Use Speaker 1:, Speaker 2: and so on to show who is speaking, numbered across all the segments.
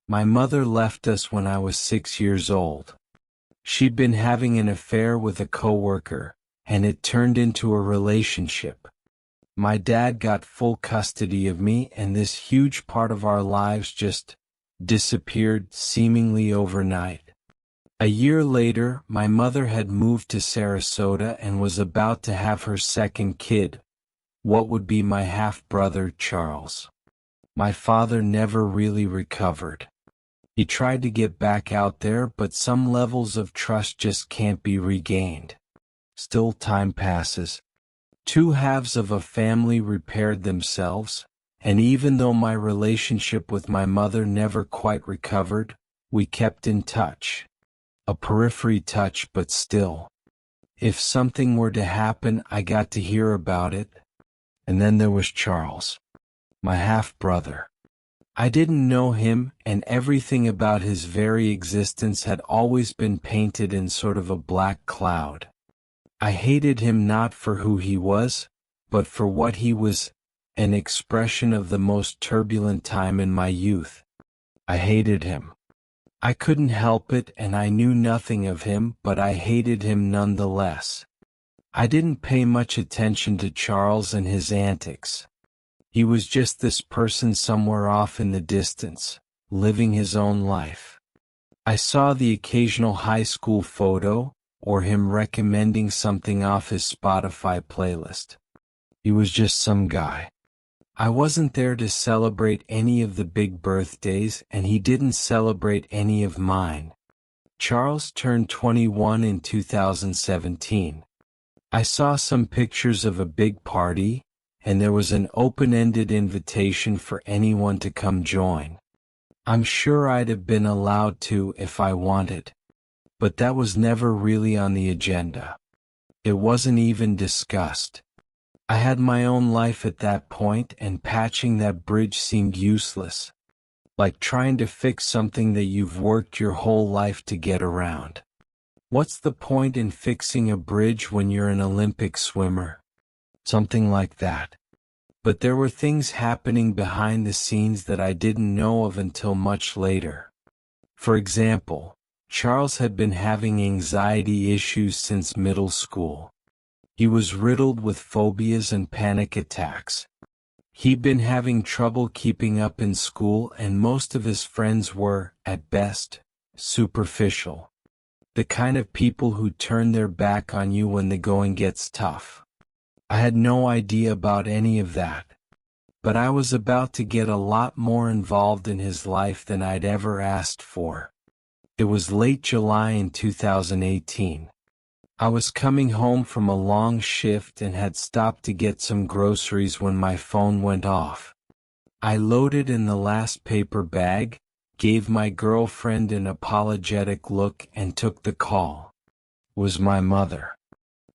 Speaker 1: My mother left us when I was 6 years old. She'd been having an affair with a coworker, and it turned into a relationship. My dad got full custody of me, and this huge part of our lives just disappeared seemingly overnight. A year later, my mother had moved to Sarasota and was about to have her second kid, what would be my half-brother Charles. My father never really recovered. He tried to get back out there, but some levels of trust just can't be regained. Still, time passes. Two halves of a family repaired themselves, and even though my relationship with my mother never quite recovered, we kept in touch. A periphery touch, but still. If something were to happen, I got to hear about it. And then there was Charles, my half-brother. I didn't know him, and everything about his very existence had always been painted in sort of a black cloud. I hated him not for who he was, but for what he was, an expression of the most turbulent time in my youth. I hated him. I couldn't help it, and I knew nothing of him, but I hated him nonetheless. I didn't pay much attention to Charles and his antics. He was just this person somewhere off in the distance, living his own life. I saw the occasional high school photo, or him recommending something off his Spotify playlist. He was just some guy. I wasn't there to celebrate any of the big birthdays, and he didn't celebrate any of mine. Charles turned 21 in 2017. I saw some pictures of a big party, and there was an open-ended invitation for anyone to come join. I'm sure I'd have been allowed to if I wanted, but that was never really on the agenda. It wasn't even discussed. I had my own life at that point, and patching that bridge seemed useless, like trying to fix something that you've worked your whole life to get around. What's the point in fixing a bridge when you're an Olympic swimmer? Something like that. But there were things happening behind the scenes that I didn't know of until much later. For example, Charles had been having anxiety issues since middle school. He was riddled with phobias and panic attacks. He'd been having trouble keeping up in school, and most of his friends were, at best, superficial. The kind of people who turn their back on you when the going gets tough. I had no idea about any of that. But I was about to get a lot more involved in his life than I'd ever asked for. It was late July in 2018. I was coming home from a long shift and had stopped to get some groceries when my phone went off. I loaded in the last paper bag, gave my girlfriend an apologetic look, and took the call. It was my mother.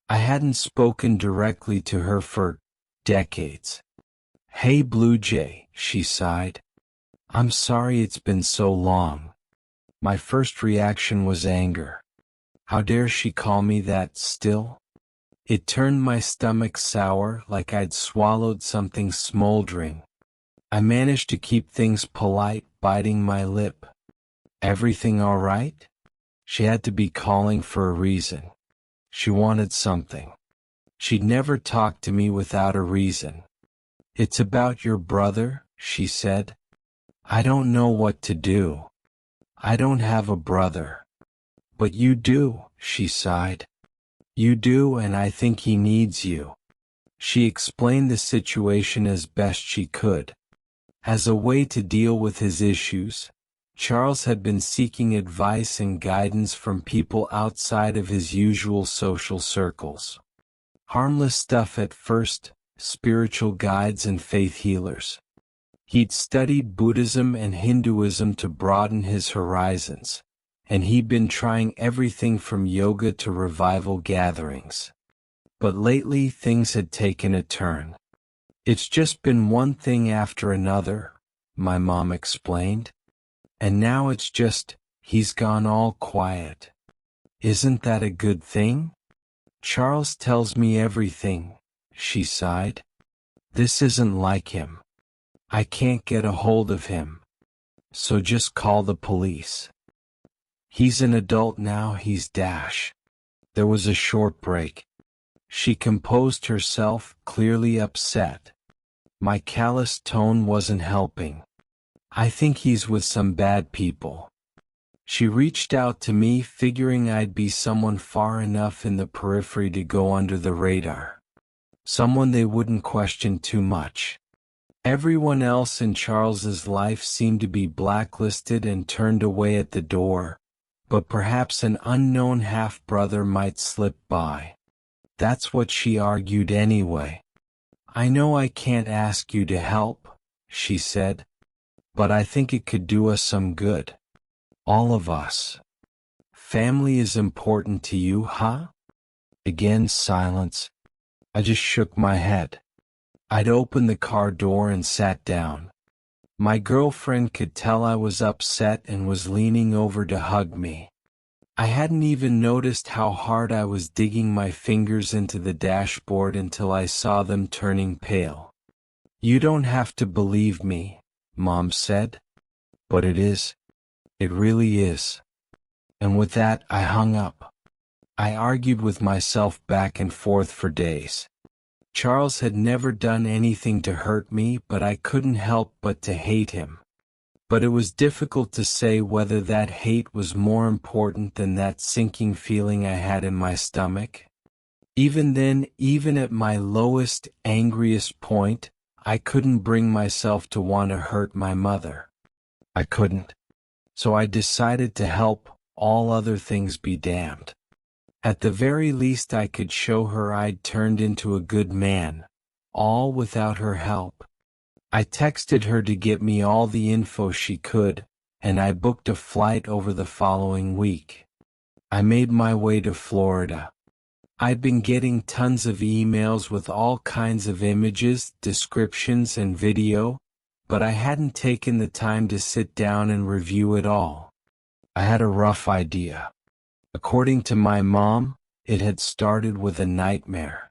Speaker 1: I hadn't spoken directly to her for decades. "Hey Blue Jay," she sighed. "I'm sorry it's been so long." My first reaction was anger. How dare she call me that still? It turned my stomach sour, like I'd swallowed something smoldering. I managed to keep things polite, biting my lip. "Everything all right?" She had to be calling for a reason. She wanted something. She'd never talked to me without a reason. "It's about your brother," she said. "I don't know what to do. I don't have a brother." "But you do," she sighed. "You do, and I think he needs you." She explained the situation as best she could. As a way to deal with his issues, Charles had been seeking advice and guidance from people outside of his usual social circles. Harmless stuff at first, spiritual guides and faith healers. He'd studied Buddhism and Hinduism to broaden his horizons, and he'd been trying everything from yoga to revival gatherings. But lately things had taken a turn. "It's just been one thing after another," my mom explained. "And now it's just, he's gone all quiet." "Isn't that a good thing?" "Charles tells me everything," she sighed. "This isn't like him. I can't get a hold of him. so just call the police. He's an adult now, he's Dash. There was a short break. She composed herself, clearly upset. My callous tone wasn't helping. I think he's with some bad people. She reached out to me, figuring I'd be someone far enough in the periphery to go under the radar. Someone they wouldn't question too much. Everyone else in Charles's life seemed to be blacklisted and turned away at the door, but perhaps an unknown half-brother might slip by. That's what she argued anyway. I know I can't ask you to help, she said, but I think it could do us some good. All of us. Family is important to you, huh? Again silence. I just shook my head. I'd opened the car door and sat down. My girlfriend could tell I was upset and was leaning over to hug me. I hadn't even noticed how hard I was digging my fingers into the dashboard until I saw them turning pale. You don't have to believe me, Mom said. But it is. It really is. And with that, I hung up. I argued with myself back and forth for days. Charles had never done anything to hurt me, but I couldn't help but to hate him. But it was difficult to say whether that hate was more important than that sinking feeling I had in my stomach. Even then, even at my lowest, angriest point, I couldn't bring myself to want to hurt my mother. I couldn't. So I decided to help, all other things be damned. At the very least I could show her I'd turned into a good man, all without her help. I texted her to get me all the info she could, and I booked a flight over the following week. I made my way to Florida. I'd been getting tons of emails with all kinds of images, descriptions, and video, but I hadn't taken the time to sit down and review it all. I had a rough idea. According to my mom, it had started with a nightmare.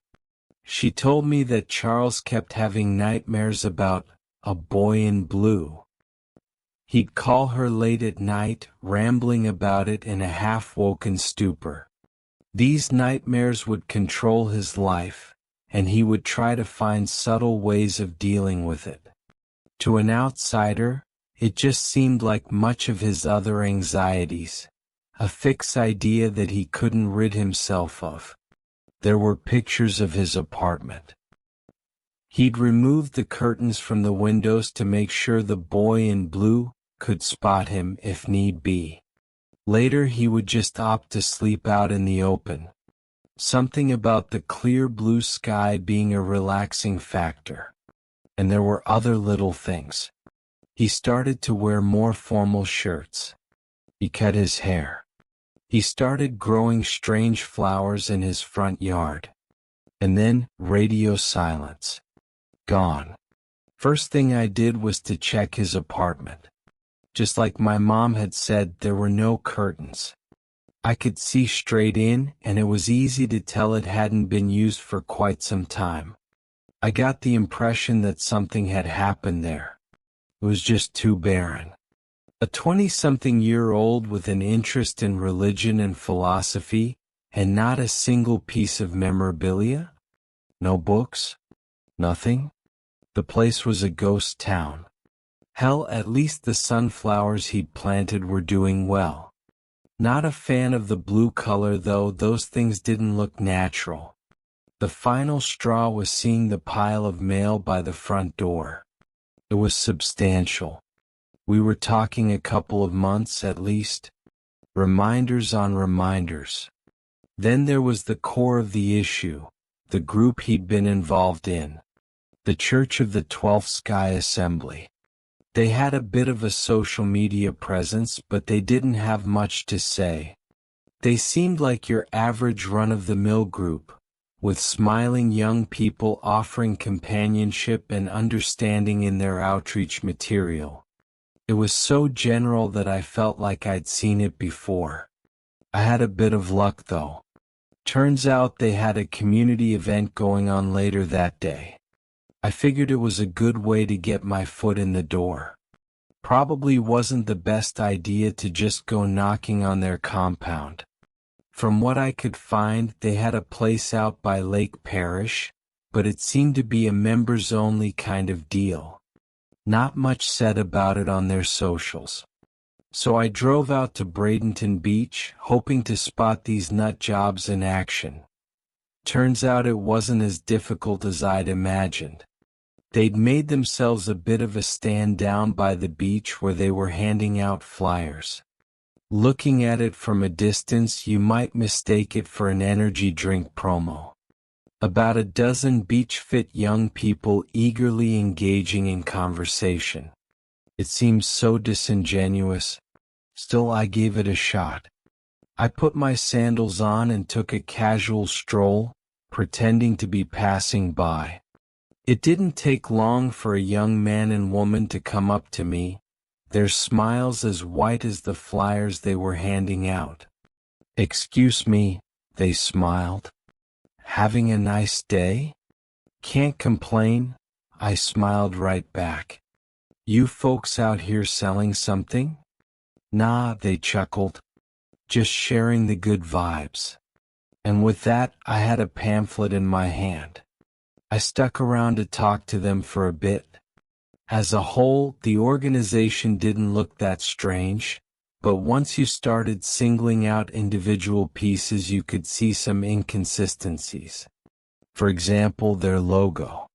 Speaker 1: She told me that Charles kept having nightmares about a boy in blue. He'd call her late at night, rambling about it in a half-woken stupor. These nightmares would control his life, and he would try to find subtle ways of dealing with it. To an outsider, it just seemed like much of his other anxieties, a fixed idea that he couldn't rid himself of. There were pictures of his apartment. He'd removed the curtains from the windows to make sure the boy in blue could spot him if need be. Later he would just opt to sleep out in the open. Something about the clear blue sky being a relaxing factor. And there were other little things. He started to wear more formal shirts. He cut his hair. He started growing strange flowers in his front yard. And then, radio silence. Gone. First thing I did was to check his apartment. Just like my mom had said, there were no curtains. I could see straight in, and it was easy to tell it hadn't been used for quite some time. I got the impression that something had happened there. It was just too barren. A 20-something-year-old with an interest in religion and philosophy, and not a single piece of memorabilia? No books? Nothing? The place was a ghost town. Hell, at least the sunflowers he'd planted were doing well. Not a fan of the blue color though, those things didn't look natural. The final straw was seeing the pile of mail by the front door. It was substantial. We were talking a couple of months at least. Reminders on reminders. Then there was the core of the issue, the group he'd been involved in. The Church of the 12th Sky Assembly. They had a bit of a social media presence, but they didn't have much to say. They seemed like your average run-of-the-mill group, with smiling young people offering companionship and understanding in their outreach material. It was so general that I felt like I'd seen it before. I had a bit of luck though. Turns out they had a community event going on later that day. I figured it was a good way to get my foot in the door. Probably wasn't the best idea to just go knocking on their compound. From what I could find, they had a place out by Lake Parish, but it seemed to be a members-only kind of deal. Not much said about it on their socials. So I drove out to Bradenton Beach, hoping to spot these nut jobs in action. Turns out it wasn't as difficult as I'd imagined. They'd made themselves a bit of a stand down by the beach where they were handing out flyers. Looking at it from a distance, you might mistake it for an energy drink promo. About a dozen beach-fit young people eagerly engaging in conversation. It seemed so disingenuous. Still, I gave it a shot. I put my sandals on and took a casual stroll, pretending to be passing by. It didn't take long for a young man and woman to come up to me, their smiles as white as the flyers they were handing out. "Excuse me," they smiled. "Having a nice day?" "Can't complain," I smiled right back. "You folks out here selling something?" "Nah," they chuckled. "Just sharing the good vibes." And with that, I had a pamphlet in my hand. I stuck around to talk to them for a bit. As a whole, the organization didn't look that strange, but once you started singling out individual pieces, you could see some inconsistencies. For example, their logo.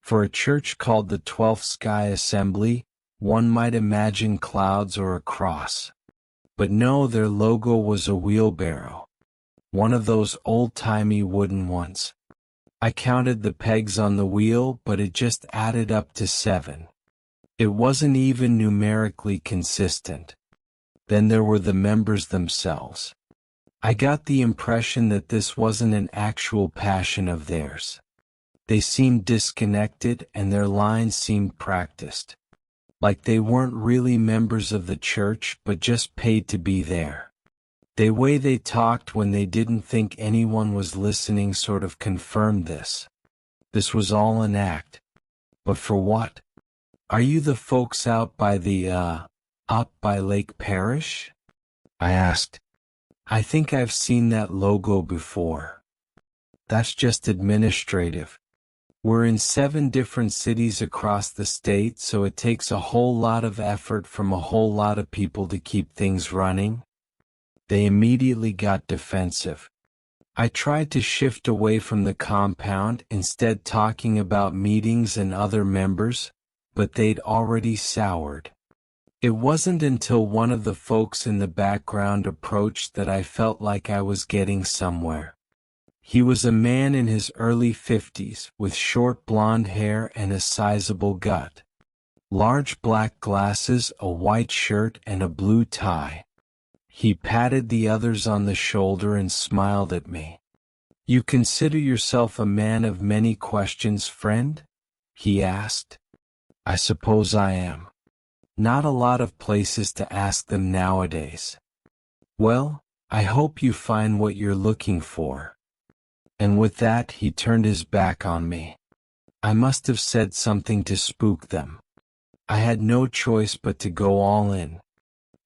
Speaker 1: For a church called the 12th Sky Assembly, one might imagine clouds or a cross. But no, their logo was a wheelbarrow. One of those old-timey wooden ones. I counted the pegs on the wheel, but it just added up to 7. It wasn't even numerically consistent. Then there were the members themselves. I got the impression that this wasn't an actual passion of theirs. They seemed disconnected and their lines seemed practiced. Like they weren't really members of the church but just paid to be there. The way they talked when they didn't think anyone was listening sort of confirmed this. This was all an act. But for what? "Are you the folks out by up by Lake Parish?" I asked. "I think I've seen that logo before." "That's just administrative. We're in 7 different cities across the state, so it takes a whole lot of effort from a whole lot of people to keep things running." They immediately got defensive. I tried to shift away from the compound, instead talking about meetings and other members, but they'd already soured. It wasn't until one of the folks in the background approached that I felt like I was getting somewhere. He was a man in his early 50s, with short blonde hair and a sizable gut. Large black glasses, a white shirt, and a blue tie. He patted the others on the shoulder and smiled at me. "You consider yourself a man of many questions, friend?" he asked. "I suppose I am. Not a lot of places to ask them nowadays." "Well, I hope you find what you're looking for." And with that, he turned his back on me. I must have said something to spook them. I had no choice but to go all in.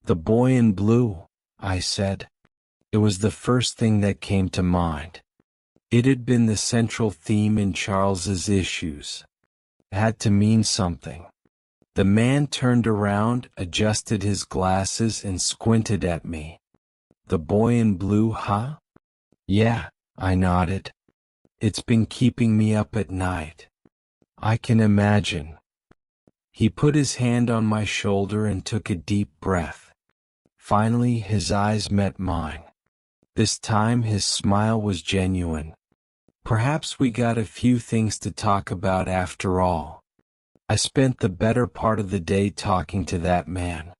Speaker 1: "The boy in blue," I said. It was the first thing that came to mind. It had been the central theme in Charles's issues. It had to mean something. The man turned around, adjusted his glasses, and squinted at me. "The boy in blue, huh?" "Yeah," I nodded. "It's been keeping me up at night." "I can imagine." He put his hand on my shoulder and took a deep breath. Finally, his eyes met mine. This time his smile was genuine. Perhaps we got a few things to talk about after all. I spent the better part of the day talking to that man.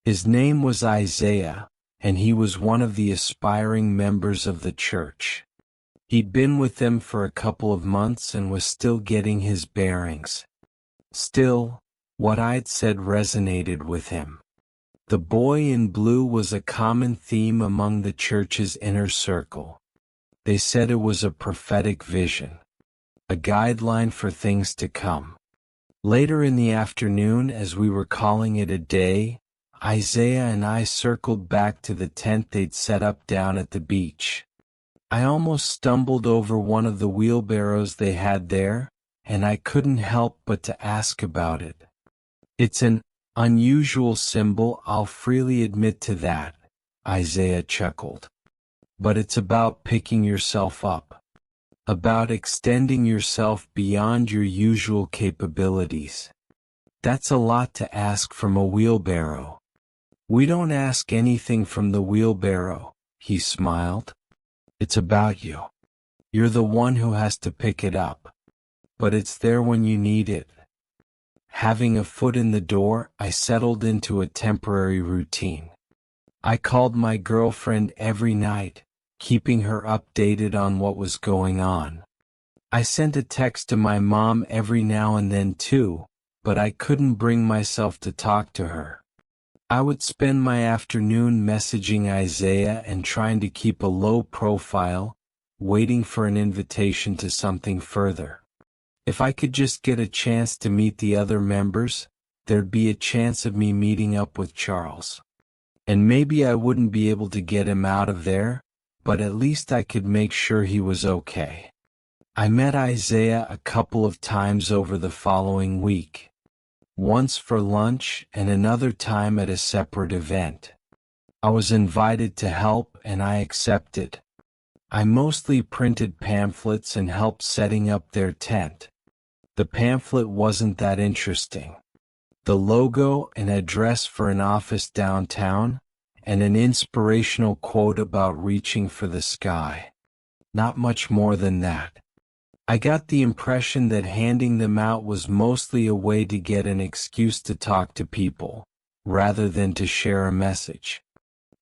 Speaker 1: His name was Isaiah, and he was one of the aspiring members of the church. He'd been with them for a couple of months and was still getting his bearings. Still, what I'd said resonated with him. The boy in blue was a common theme among the church's inner circle. They said it was a prophetic vision, a guideline for things to come. Later in the afternoon, as we were calling it a day, Isaiah and I circled back to the tent they'd set up down at the beach. I almost stumbled over one of the wheelbarrows they had there, and I couldn't help but to ask about it. It's an unusual symbol, I'll freely admit to that, Isaiah chuckled. But it's about picking yourself up. About extending yourself beyond your usual capabilities. That's a lot to ask from a wheelbarrow. We don't ask anything from the wheelbarrow, he smiled. It's about you. You're the one who has to pick it up. But it's there when you need it. Having a foot in the door, I settled into a temporary routine. I called my girlfriend every night, keeping her updated on what was going on. I sent a text to my mom every now and then too, but I couldn't bring myself to talk to her. I would spend my afternoon messaging Isaiah and trying to keep a low profile, waiting for an invitation to something further. If I could just get a chance to meet the other members, there'd be a chance of me meeting up with Charles. And maybe I wouldn't be able to get him out of there, but at least I could make sure he was okay. I met Isaiah a couple of times over the following week. Once for lunch and another time at a separate event. I was invited to help and I accepted. I mostly printed pamphlets and helped setting up their tent. The pamphlet wasn't that interesting. The logo, an address for an office downtown, and an inspirational quote about reaching for the sky. Not much more than that. I got the impression that handing them out was mostly a way to get an excuse to talk to people, rather than to share a message.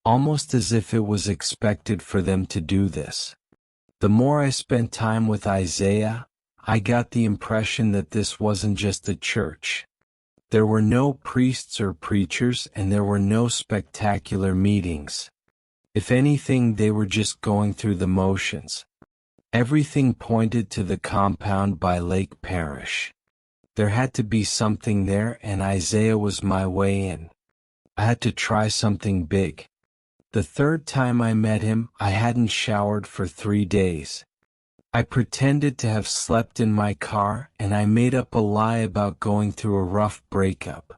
Speaker 1: Almost as if it was expected for them to do this. The more I spent time with Isaiah, I got the impression that this wasn't just a church. There were no priests or preachers and there were no spectacular meetings. If anything, they were just going through the motions. Everything pointed to the compound by Lake Parish. There had to be something there and Isaiah was my way in. I had to try something big. The third time I met him, I hadn't showered for 3 days. I pretended to have slept in my car and I made up a lie about going through a rough breakup.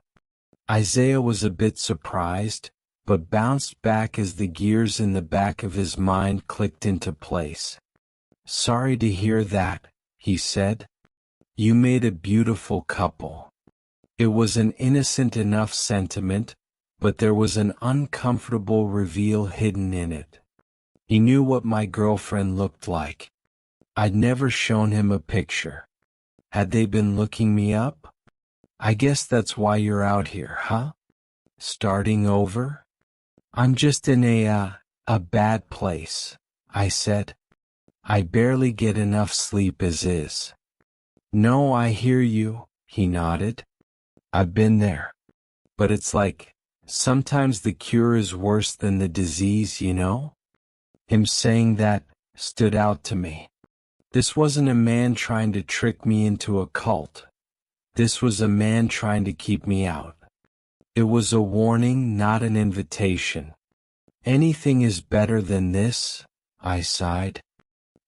Speaker 1: Isaiah was a bit surprised, but bounced back as the gears in the back of his mind clicked into place. Sorry to hear that, he said. You made a beautiful couple. It was an innocent enough sentiment, but there was an uncomfortable reveal hidden in it. He knew what my girlfriend looked like. I'd never shown him a picture. Had they been looking me up? I guess that's why you're out here, huh? Starting over? I'm just in a bad place, I said. I barely get enough sleep as is. No, I hear you, he nodded. I've been there. But it's like, sometimes the cure is worse than the disease, you know? Him saying that stood out to me. This wasn't a man trying to trick me into a cult. This was a man trying to keep me out. It was a warning, not an invitation. Anything is better than this, I sighed.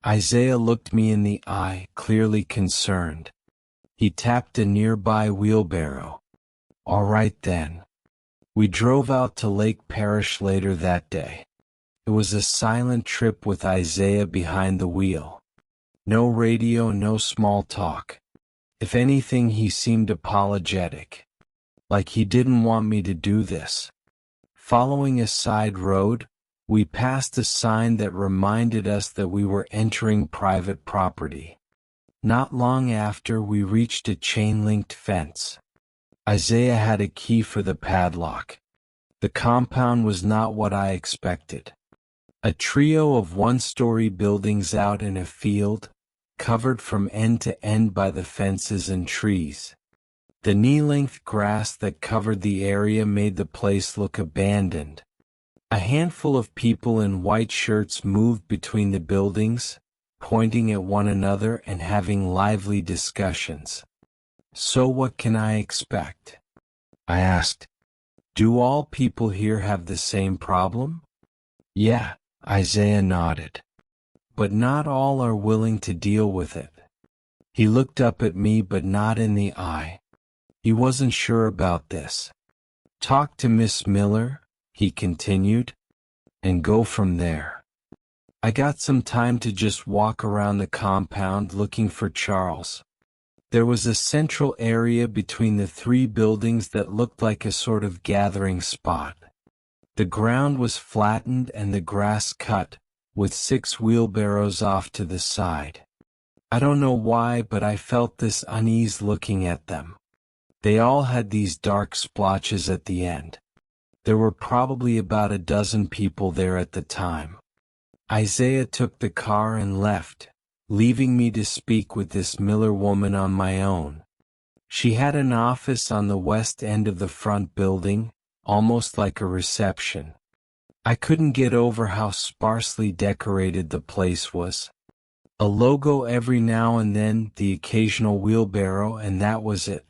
Speaker 1: Isaiah looked me in the eye, clearly concerned. He tapped a nearby wheelbarrow. All right then. We drove out to Lake Parish later that day. It was a silent trip with Isaiah behind the wheel. No radio, no small talk. If anything, he seemed apologetic. Like he didn't want me to do this. Following a side road, we passed a sign that reminded us that we were entering private property. Not long after, we reached a chain-linked fence. Isaiah had a key for the padlock. The compound was not what I expected. A trio of one-story buildings out in a field, covered from end to end by the fences and trees. The knee-length grass that covered the area made the place look abandoned. A handful of people in white shirts moved between the buildings, pointing at one another and having lively discussions. "So what can I expect?" I asked. "Do all people here have the same problem?" "Yeah," Isaiah nodded. "But not all are willing to deal with it." He looked up at me but not in the eye. He wasn't sure about this. "Talk to Miss Miller," he continued, "and go from there." I got some time to just walk around the compound looking for Charles. There was a central area between the three buildings that looked like a sort of gathering spot. The ground was flattened and the grass cut, with 6 wheelbarrows off to the side. I don't know why, but I felt this unease looking at them. They all had these dark splotches at the end. There were probably about a dozen people there at the time. Isaiah took the car and left, leaving me to speak with this Miller woman on my own. She had an office on the west end of the front building, almost like a reception. I couldn't get over how sparsely decorated the place was. A logo every now and then, the occasional wheelbarrow, and that was it.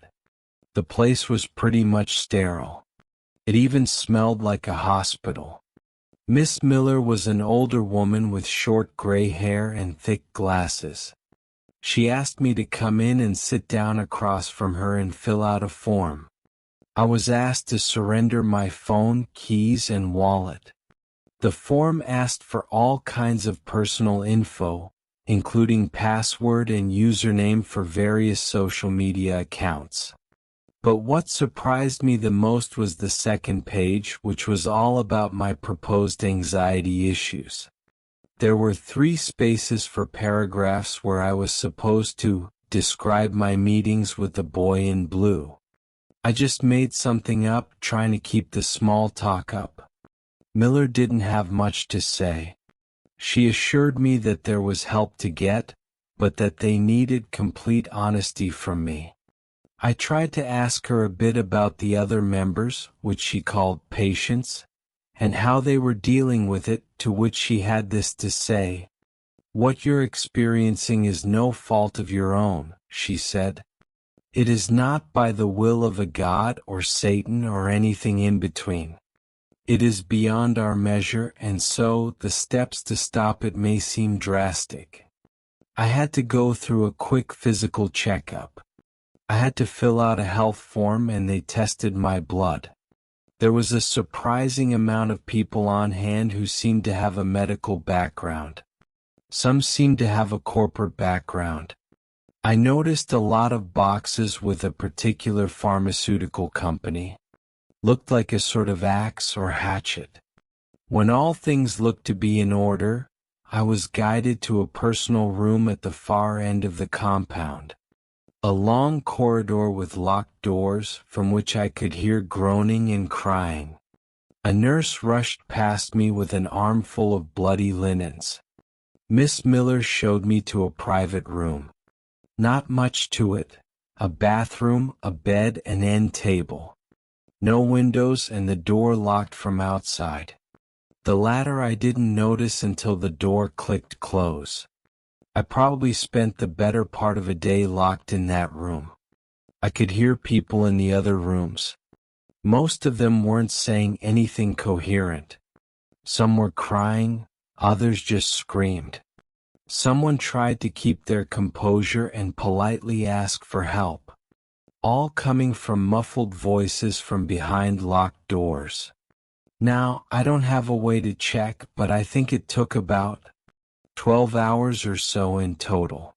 Speaker 1: The place was pretty much sterile. It even smelled like a hospital. Miss Miller was an older woman with short gray hair and thick glasses. She asked me to come in and sit down across from her and fill out a form. I was asked to surrender my phone, keys, and wallet. The form asked for all kinds of personal info, including password and username for various social media accounts. But what surprised me the most was the second page, which was all about my proposed anxiety issues. There were 3 spaces for paragraphs where I was supposed to describe my meetings with the boy in blue. I just made something up, trying to keep the small talk up. Miller didn't have much to say. She assured me that there was help to get, but that they needed complete honesty from me. I tried to ask her a bit about the other members, which she called patients, and how they were dealing with it, to which she had this to say. "What you're experiencing is no fault of your own," she said. "It is not by the will of a God or Satan or anything in between. It is beyond our measure, and so the steps to stop it may seem drastic." I had to go through a quick physical checkup. I had to fill out a health form and they tested my blood. There was a surprising amount of people on hand who seemed to have a medical background. Some seemed to have a corporate background. I noticed a lot of boxes with a particular pharmaceutical company. Looked like a sort of axe or hatchet. When all things looked to be in order, I was guided to a personal room at the far end of the compound. A long corridor with locked doors, from which I could hear groaning and crying. A nurse rushed past me with an armful of bloody linens. Miss Miller showed me to a private room. Not much to it. A bathroom, a bed, an end table. No windows and the door locked from outside. The latter I didn't notice until the door clicked close. I probably spent the better part of a day locked in that room. I could hear people in the other rooms. Most of them weren't saying anything coherent. Some were crying, others just screamed. Someone tried to keep their composure and politely ask for help. All coming from muffled voices from behind locked doors. Now, I don't have a way to check, but I think it took about 12 hours or so in total.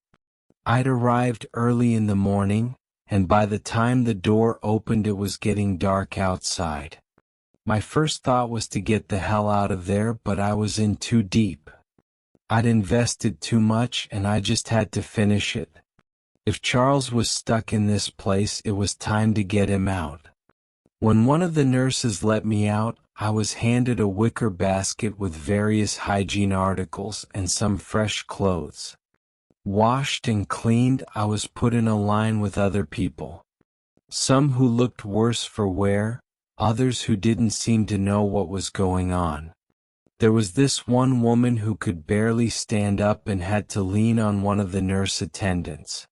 Speaker 1: I'd arrived early in the morning, and by the time the door opened it was getting dark outside. My first thought was to get the hell out of there, but I was in too deep. I'd invested too much and I just had to finish it. If Charles was stuck in this place, it was time to get him out. When one of the nurses let me out, I was handed a wicker basket with various hygiene articles and some fresh clothes. Washed and cleaned, I was put in a line with other people. Some who looked worse for wear, others who didn't seem to know what was going on. There was this one woman who could barely stand up and had to lean on one of the nurse attendants.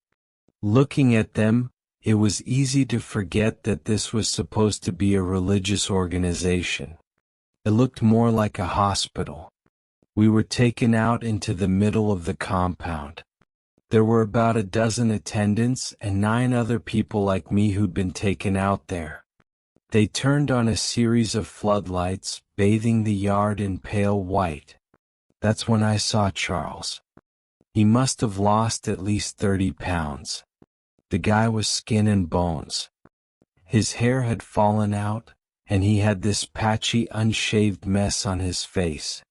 Speaker 1: Looking at them, It was easy to forget that this was supposed to be a religious organization. It looked more like a hospital. We were taken out into the middle of the compound. There were about a dozen attendants and 9 other people like me who'd been taken out there. They turned on a series of floodlights, bathing the yard in pale white. That's when I saw Charles. He must have lost at least 30 pounds. The guy was skin and bones. His hair had fallen out, and he had this patchy, unshaved mess on his face.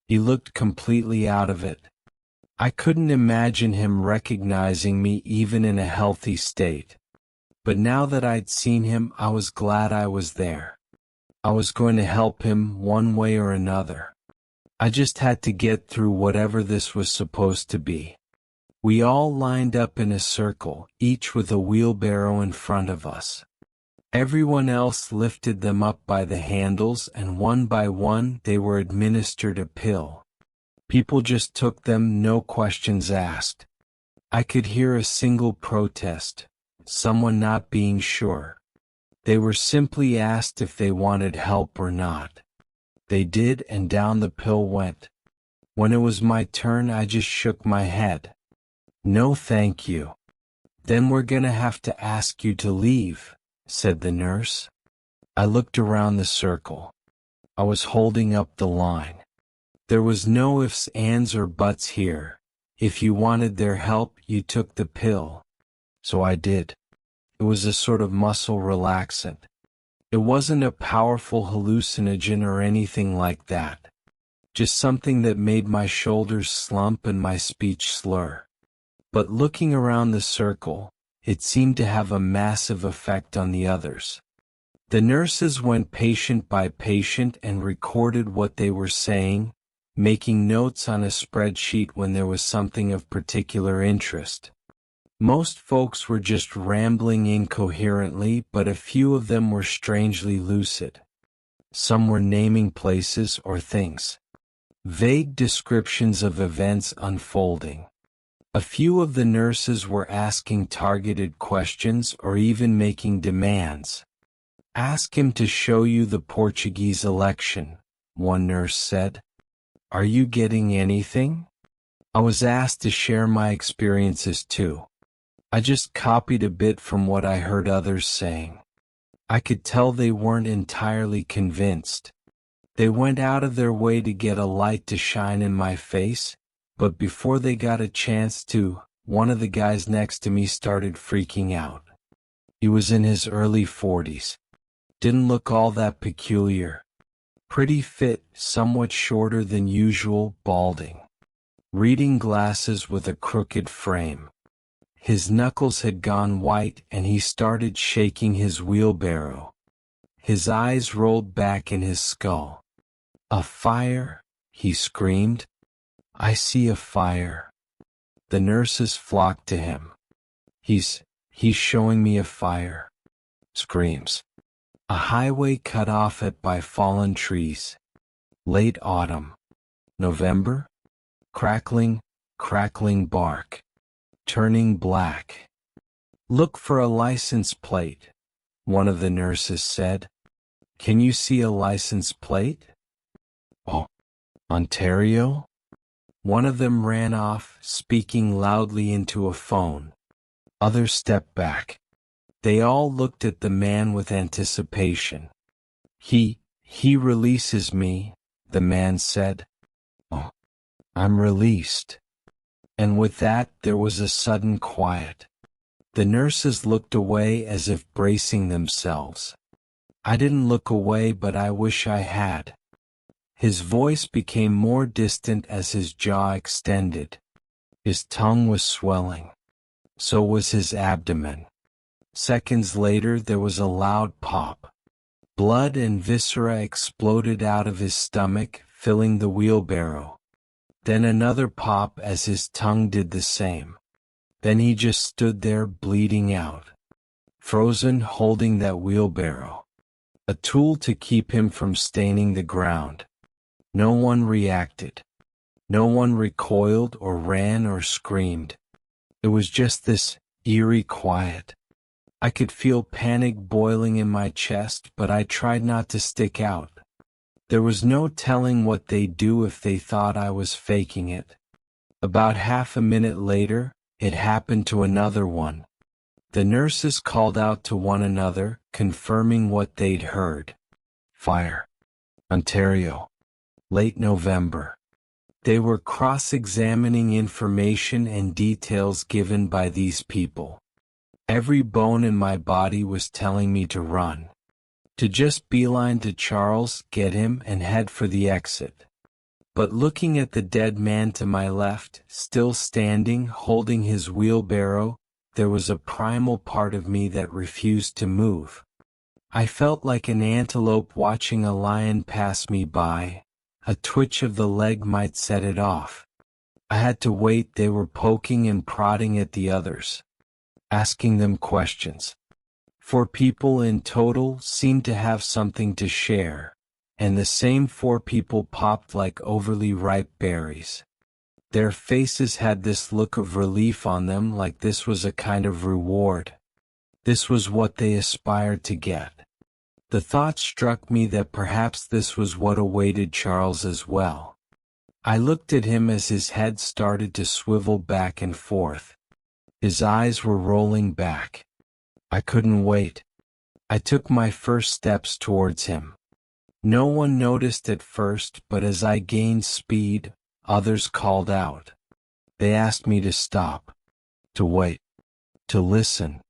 Speaker 1: He looked completely out of it. I couldn't imagine him recognizing me even in a healthy state. But now that I'd seen him, I was glad I was there. I was going to help him one way or another. I just had to get through whatever this was supposed to be. We all lined up in a circle, each with a wheelbarrow in front of us. Everyone else lifted them up by the handles, and one by one they were administered a pill. People just took them, no questions asked. I could hear a single protest, someone not being sure. They were simply asked if they wanted help or not. They did, and down the pill went. When it was my turn, I just shook my head. No thank you. Then we're gonna have to ask you to leave, said the nurse. I looked around the circle. I was holding up the line. There was no ifs, ands, or buts here. If you wanted their help, you took the pill. So I did. It was a sort of muscle relaxant. It wasn't a powerful hallucinogen or anything like that. Just something that made my shoulders slump and my speech slur. But looking around the circle, it seemed to have a massive effect on the others. The nurses went patient by patient and recorded what they were saying, making notes on a spreadsheet when there was something of particular interest. Most folks were just rambling incoherently, but a few of them were strangely lucid. Some were naming places or things. Vague descriptions of events unfolding. A few of the nurses were asking targeted questions or even making demands. Ask him to show you the Portuguese election, one nurse said. Are you getting anything? I was asked to share my experiences too. I just copied a bit from what I heard others saying. I could tell they weren't entirely convinced. They went out of their way to get a light to shine in my face, but before they got a chance to, one of the guys next to me started freaking out. He was in his early 40s. Didn't look all that peculiar. Pretty fit, somewhat shorter than usual, balding. Reading glasses with a crooked frame. His knuckles had gone white and he started shaking his wheelbarrow. His eyes rolled back in his skull. A fire, he screamed. I see a fire. The nurses flocked to him. He's showing me a fire. Screams. A highway cut off by fallen trees. Late autumn. November? Crackling bark. Turning black. Look for a license plate, one of the nurses said. Can you see a license plate? Oh, Ontario? One of them ran off, speaking loudly into a phone. Others stepped back. They all looked at the man with anticipation. He releases me, the man said. Oh, I'm released. And with that there was a sudden quiet. The nurses looked away as if bracing themselves. I didn't look away, but I wish I had. His voice became more distant as his jaw extended. His tongue was swelling. So was his abdomen. Seconds later there was a loud pop. Blood and viscera exploded out of his stomach, filling the wheelbarrow. Then another pop as his tongue did the same. Then he just stood there bleeding out. Frozen, holding that wheelbarrow. A tool to keep him from staining the ground. No one reacted. No one recoiled or ran or screamed. It was just this eerie quiet. I could feel panic boiling in my chest, but I tried not to stick out. There was no telling what they'd do if they thought I was faking it. About half a minute later, it happened to another one. The nurses called out to one another, confirming what they'd heard. Fire. Ontario. Late November. They were cross-examining information and details given by these people. Every bone in my body was telling me to run. To just beeline to Charles, get him, and head for the exit. But looking at the dead man to my left, still standing, holding his wheelbarrow, there was a primal part of me that refused to move. I felt like an antelope watching a lion pass me by. A twitch of the leg might set it off. I had to wait. They were poking and prodding at the others, asking them questions. 4 people in total seemed to have something to share, and the same 4 people popped like overly ripe berries. Their faces had this look of relief on them, like this was a kind of reward. This was what they aspired to get. The thought struck me that perhaps this was what awaited Charles as well. I looked at him as his head started to swivel back and forth. His eyes were rolling back. I couldn't wait. I took my first steps towards him. No one noticed at first, but as I gained speed, others called out. They asked me to stop, to wait, to listen.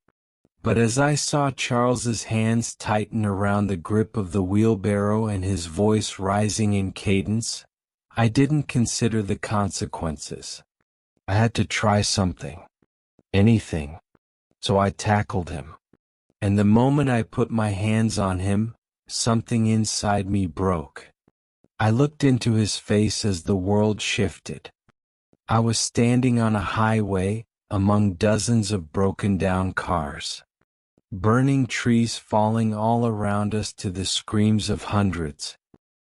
Speaker 1: But as I saw Charles's hands tighten around the grip of the wheelbarrow and his voice rising in cadence, I didn't consider the consequences. I had to try something. Anything. So I tackled him. And the moment I put my hands on him, something inside me broke. I looked into his face as the world shifted. I was standing on a highway, among dozens of broken-down cars. Burning trees falling all around us to the screams of hundreds.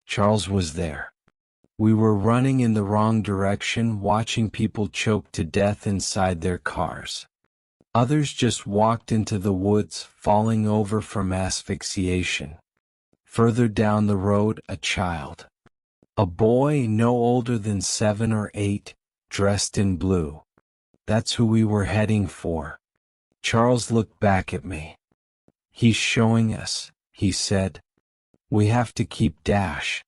Speaker 1: Charles was there. We were running in the wrong direction, watching people choke to death inside their cars. Others just walked into the woods, falling over from asphyxiation. Further down the road, a child. A boy no older than 7 or 8, dressed in blue. That's who we were heading for. Charles looked back at me. He's showing us, he said. We have to keep dash.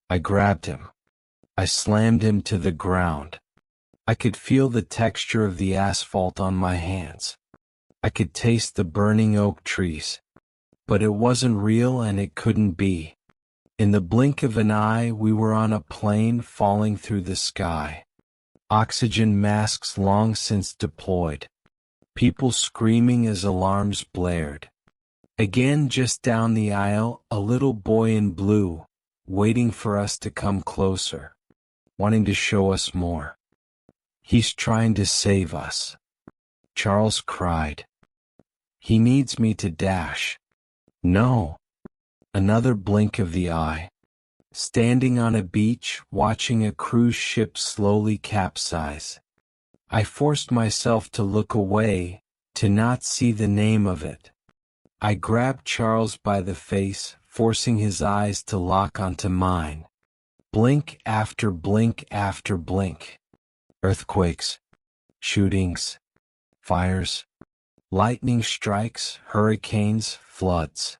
Speaker 1: I grabbed him. I slammed him to the ground. I could feel the texture of the asphalt on my hands. I could taste the burning oak trees. But it wasn't real and it couldn't be. In the blink of an eye, we were on a plane falling through the sky. Oxygen masks long since deployed. People screaming as alarms blared. Again, just down the aisle, a little boy in blue, waiting for us to come closer, wanting to show us more. He's trying to save us. Charles cried. He needs me to dash. No. Another blink of the eye. Standing on a beach, watching a cruise ship slowly capsize. I forced myself to look away, to not see the name of it. I grabbed Charles by the face, forcing his eyes to lock onto mine. Blink after blink after blink. Earthquakes. Shootings. Fires. Lightning strikes, hurricanes, floods.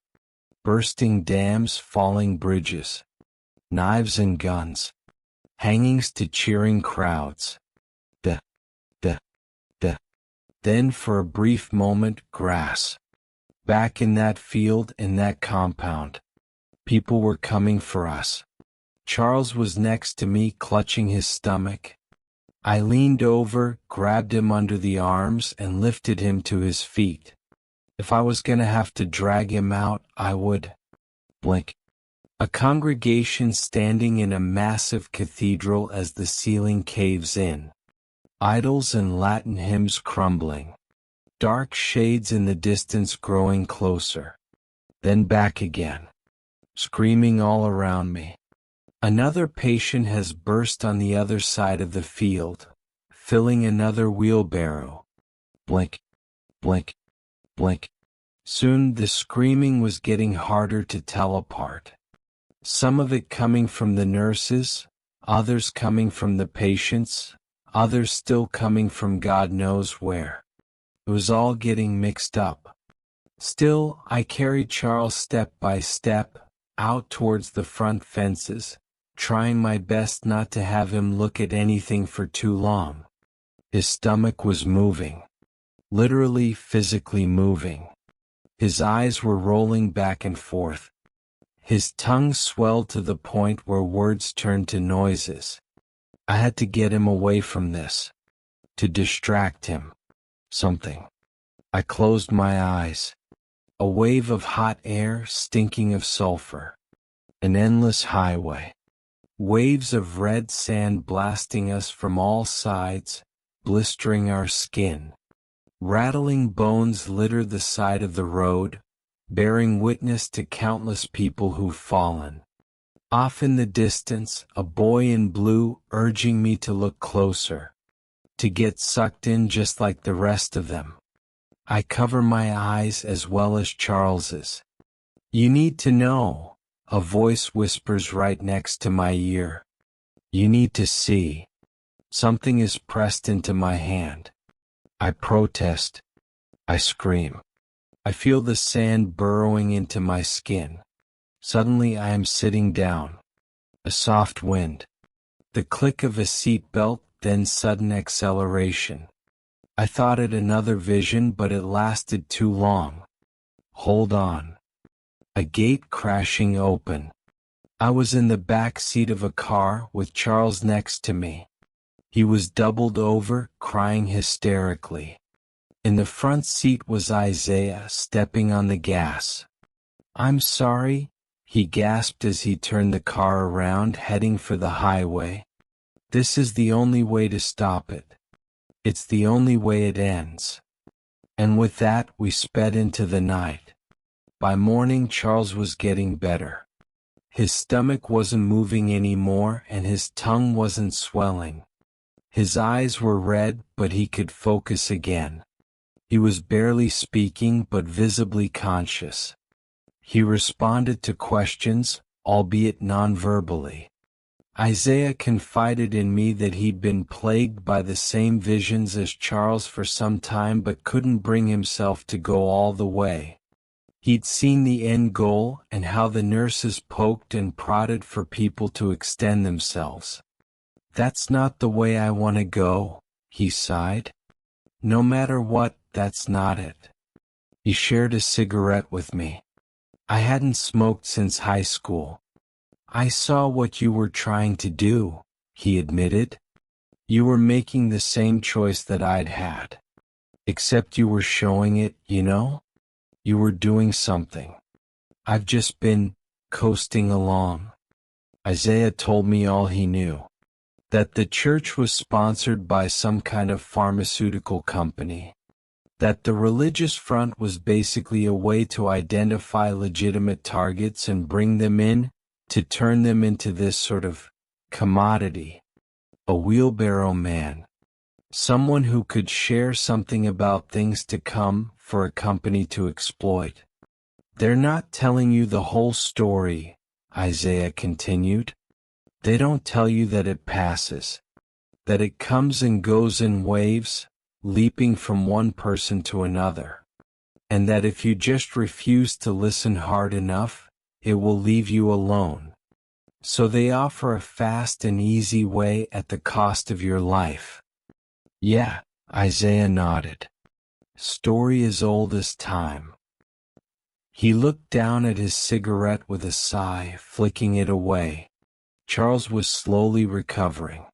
Speaker 1: Bursting dams, falling bridges. Knives and guns. Hangings to cheering crowds. Then for a brief moment, grass. Back in that field, in that compound. People were coming for us. Charles was next to me, clutching his stomach. I leaned over, grabbed him under the arms, and lifted him to his feet. If I was gonna have to drag him out, I would. Blink. A congregation standing in a massive cathedral as the ceiling caves in. Idols and Latin hymns crumbling. Dark shades in the distance growing closer. Then back again. Screaming all around me. Another patient has burst on the other side of the field, filling another wheelbarrow. Blink, blink, blink. Soon the screaming was getting harder to tell apart. Some of it coming from the nurses, others coming from the patients, others still coming from God knows where. It was all getting mixed up. Still, I carried Charles step by step, out towards the front fences, trying my best not to have him look at anything for too long. His stomach was moving. Literally, physically moving. His eyes were rolling back and forth. His tongue swelled to the point where words turned to noises. I had to get him away from this. To distract him. Something. I closed my eyes. A wave of hot air stinking of sulfur. An endless highway. Waves of red sand blasting us from all sides, blistering our skin. Rattling bones litter the side of the road, bearing witness to countless people who've fallen. Off in the distance, a boy in blue urging me to look closer. To get sucked in just like the rest of them. I cover my eyes as well as Charles's. You need to know, a voice whispers right next to my ear. You need to see. Something is pressed into my hand. I protest. I scream. I feel the sand burrowing into my skin. Suddenly I am sitting down. A soft wind. The click of a seat belt, then sudden acceleration. I thought it another vision, but it lasted too long. Hold on. A gate crashing open. I was in the back seat of a car with Charles next to me. He was doubled over, crying hysterically. In the front seat was Isaiah, stepping on the gas. I'm sorry, he gasped as he turned the car around, heading for the highway. This is the only way to stop it. It's the only way it ends. And with that, we sped into the night. By morning, Charles was getting better. His stomach wasn't moving anymore, and his tongue wasn't swelling. His eyes were red, but he could focus again. He was barely speaking, but visibly conscious. He responded to questions, albeit non-verbally. Isaiah confided in me that he'd been plagued by the same visions as Charles for some time but couldn't bring himself to go all the way. He'd seen the end goal and how the nurses poked and prodded for people to extend themselves. That's not the way I want to go, he sighed. No matter what, that's not it. He shared a cigarette with me. I hadn't smoked since high school. I saw what you were trying to do, he admitted. You were making the same choice that I'd had. Except you were showing it, you know? You were doing something. I've just been coasting along. Isaiah told me all he knew. That the church was sponsored by some kind of pharmaceutical company. That the religious front was basically a way to identify legitimate targets and bring them in, to turn them into this sort of commodity. A wheelbarrow man. Someone who could share something about things to come for a company to exploit. They're not telling you the whole story, Isaiah continued. They don't tell you that it passes. That it comes and goes in waves, leaping from one person to another. And that if you just refuse to listen hard enough, it will leave you alone. So they offer a fast and easy way at the cost of your life. Yeah, Isaiah nodded. Story as old as time. He looked down at his cigarette with a sigh, flicking it away. Charles was slowly recovering.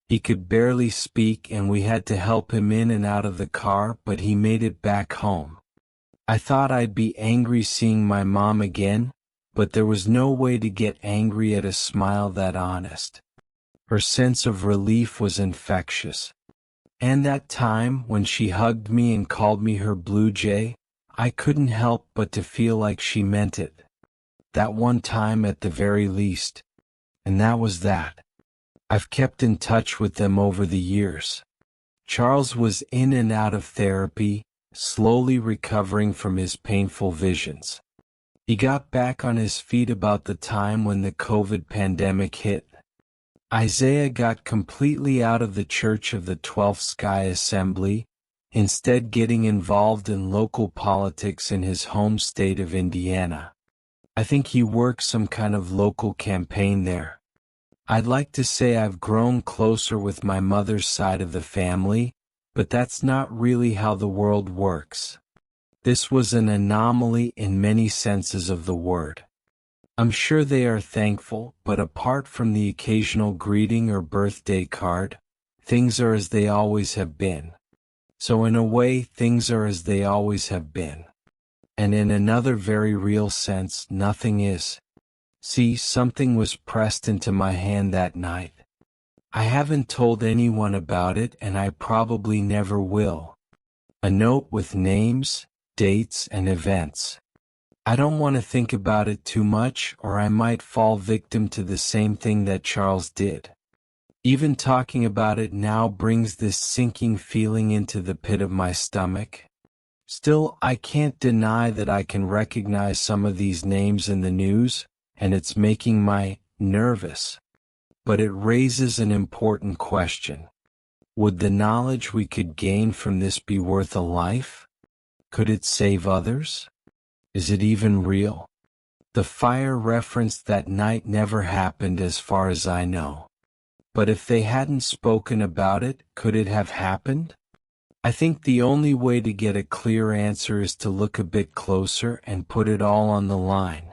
Speaker 1: He could barely speak and we had to help him in and out of the car, but he made it back home. I thought I'd be angry seeing my mom again, but there was no way to get angry at a smile that honest. Her sense of relief was infectious. And that time when she hugged me and called me her blue jay, I couldn't help but to feel like she meant it. That one time at the very least. And that was that. I've kept in touch with them over the years. Charles was in and out of therapy, slowly recovering from his painful visions. He got back on his feet about the time when the COVID pandemic hit. Isaiah got completely out of the Church of the Twelfth Sky Assembly, instead getting involved in local politics in his home state of Indiana. I think he worked some kind of local campaign there. I'd like to say I've grown closer with my mother's side of the family, but that's not really how the world works. This was an anomaly in many senses of the word. I'm sure they are thankful, but apart from the occasional greeting or birthday card, things are as they always have been. So in a way, things are as they always have been. And in another very real sense, nothing is. See, something was pressed into my hand that night. I haven't told anyone about it, and I probably never will. A note with names, dates, and events. I don't want to think about it too much, or I might fall victim to the same thing that Charles did. Even talking about it now brings this sinking feeling into the pit of my stomach. Still, I can't deny that I can recognize some of these names in the news, and it's making me nervous. But it raises an important question. Would the knowledge we could gain from this be worth a life? Could it save others? Is it even real? The fire referenced that night never happened as far as I know. But if they hadn't spoken about it, could it have happened? I think the only way to get a clear answer is to look a bit closer and put it all on the line.